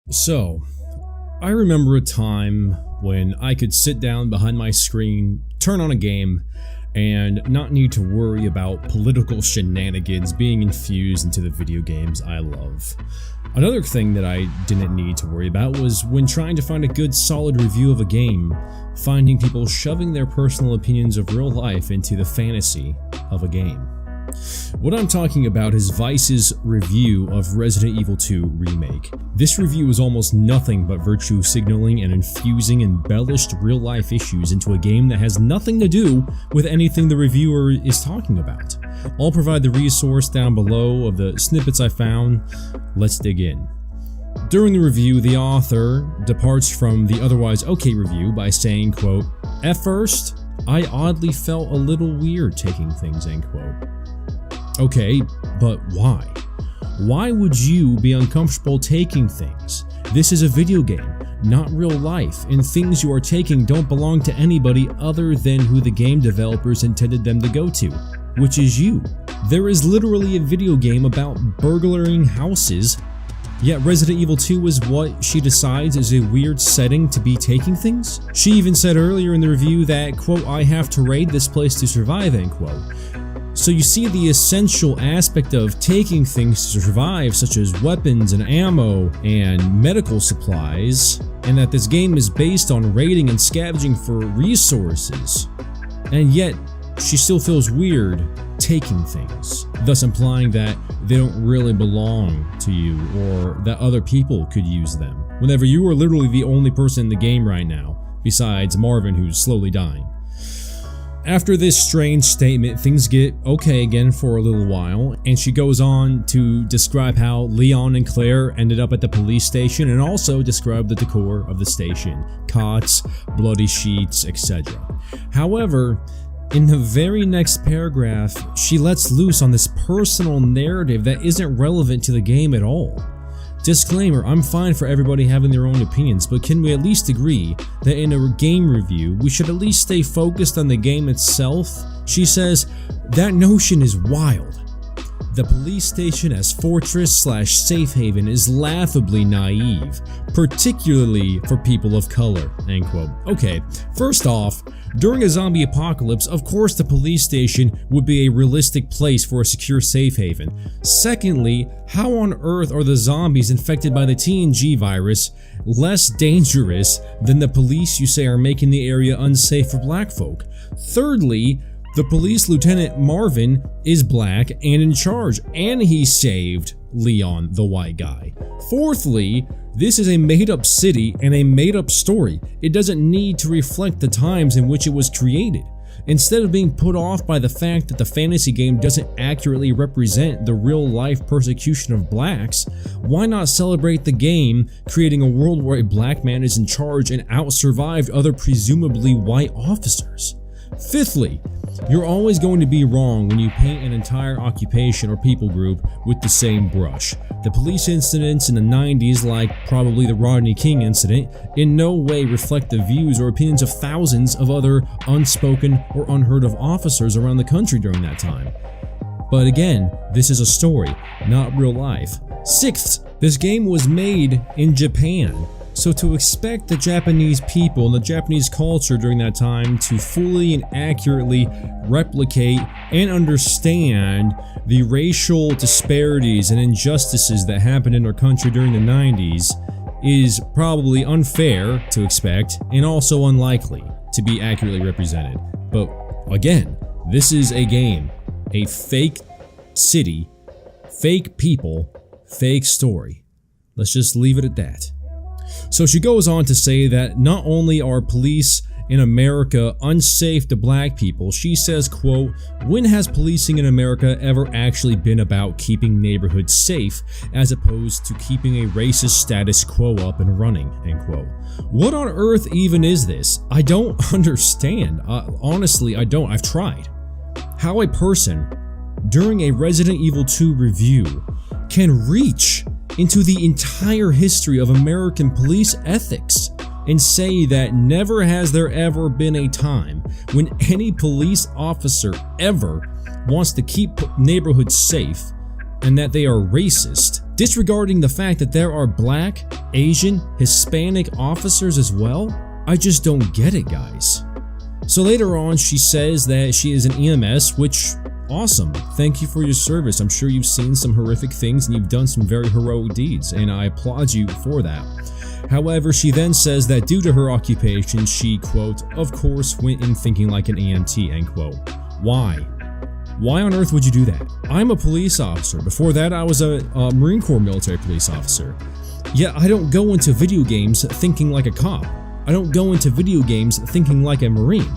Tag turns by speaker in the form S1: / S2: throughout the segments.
S1: So, I remember a time when I could sit down behind my screen, turn on a game, and not need to worry about political shenanigans being infused into the video games I love. Another thing that I didn't need to worry about was when trying to find a good solid review of a game, finding people shoving their personal opinions of real life into the fantasy of a game. What I'm talking about is Vice's review of Resident Evil 2 Remake. This review is almost nothing but virtue signaling and infusing embellished real-life issues into a game that has nothing to do with anything the reviewer is talking about. I'll provide the resource down below of the snippets I found. Let's dig in. During the review, the author departs from the otherwise okay review by saying, quote, "At first, I oddly felt a little weird taking things," end quote. Okay, but why? Why would you be uncomfortable taking things? This is a video game, not real life, and things you are taking don't belong to anybody other than who the game developers intended them to go to, which is you. There is literally a video game about burglaring houses, yet Resident Evil 2 is what she decides is a weird setting to be taking things? She even said earlier in the review that, quote, "I have to raid this place to survive," end quote. So you see the essential aspect of taking things to survive, such as weapons and ammo and medical supplies, and that this game is based on raiding and scavenging for resources. And yet, she still feels weird taking things, thus implying that they don't really belong to you or that other people could use them, whenever you are literally the only person in the game right now, besides Marvin, who's slowly dying. After this strange statement, things get okay again for a little while, and she goes on to describe how Leon and Claire ended up at the police station and also describe the decor of the station, cots, bloody sheets, etc. However, in the very next paragraph, she lets loose on this personal narrative that isn't relevant to the game at all. Disclaimer, I'm fine for everybody having their own opinions, but can we at least agree that in a game review, we should at least stay focused on the game itself? She says, "That notion is wild. The police station as fortress/safe haven is laughably naive, particularly for people of color," end quote. Okay, first off, during a zombie apocalypse, of course the police station would be a realistic place for a secure safe haven. Secondly, how on earth are the zombies infected by the TNG virus less dangerous than the police you say are making the area unsafe for black folk? Thirdly, the police lieutenant Marvin is black and in charge, and he saved Leon, the white guy. Fourthly, this is a made-up city and a made-up story. It doesn't need to reflect the times in which it was created. Instead of being put off by the fact that the fantasy game doesn't accurately represent the real-life persecution of blacks, why not celebrate the game creating a world where a black man is in charge and out-survived other presumably white officers? Fifthly, you're always going to be wrong when you paint an entire occupation or people group with the same brush. The police incidents in the 90s, like probably the Rodney King incident, in no way reflect the views or opinions of thousands of other unspoken or unheard of officers around the country during that time. But again, this is a story, not real life. Sixth, this game was made in Japan. So to expect the Japanese people and the Japanese culture during that time to fully and accurately replicate and understand the racial disparities and injustices that happened in our country during the 90s is probably unfair to expect and also unlikely to be accurately represented. But again, this is a game, a fake city, fake people, fake story. Let's just leave it at that. So she goes on to say that not only are police in America unsafe to black people, she says, quote, "When has policing in America ever actually been about keeping neighborhoods safe as opposed to keeping a racist status quo up and running," end quote. What on earth even is this? I don't understand. Honestly, I don't. I've tried. How a person during a Resident Evil 2 review can reach into the entire history of American police ethics and say that never has there ever been a time when any police officer ever wants to keep neighborhoods safe and that they are racist disregarding the fact that there are black, Asian, Hispanic officers as well? I just don't get it, guys. So later on, she says that she is an EMS, which, awesome. Thank you for your service. I'm sure you've seen some horrific things and you've done some very heroic deeds, and I applaud you for that. However, she then says that due to her occupation, she, quote, of course went in thinking like an EMT, end quote. Why? Why on earth would you do that? I'm a police officer. Before that, I was a Marine Corps military police officer. Yet I don't go into video games thinking like a cop. I don't go into video games thinking like a Marine.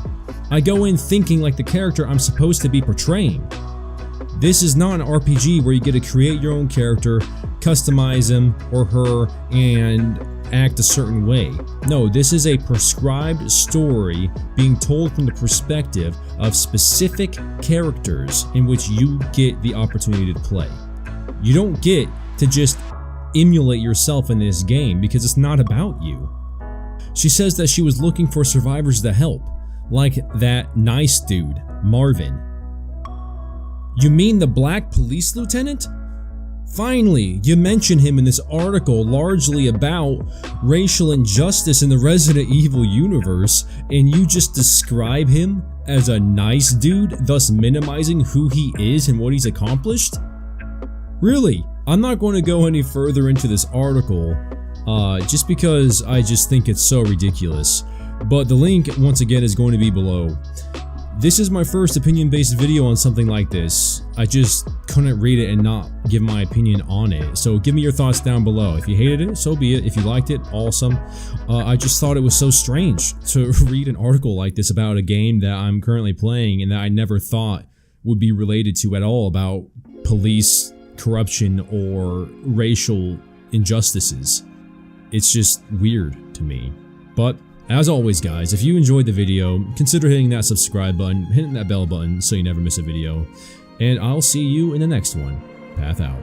S1: I go in thinking like the character I'm supposed to be portraying. This is not an RPG where you get to create your own character, customize him or her, and act a certain way. No, this is a prescribed story being told from the perspective of specific characters in which you get the opportunity to play. You don't get to just emulate yourself in this game because it's not about you. She says that she was looking for survivors to help, like that nice dude, Marvin. You mean the black police lieutenant? Finally, you mention him in this article largely about racial injustice in the Resident Evil universe, and you just describe him as a nice dude, thus minimizing who he is and what he's accomplished? Really, I'm not going to go any further into this article, just because I just think it's so ridiculous. But the link, once again, is going to be below. This is my first opinion-based video on something like this. I just couldn't read it and not give my opinion on it. So give me your thoughts down below. If you hated it, so be it. If you liked it, awesome. I just thought it was so strange to read an article like this about a game that I'm currently playing and that I never thought would be related to at all, about police corruption or racial injustices. It's just weird to me. But as always, guys, if you enjoyed the video, consider hitting that subscribe button, hitting that bell button so you never miss a video, and I'll see you in the next one. Path out.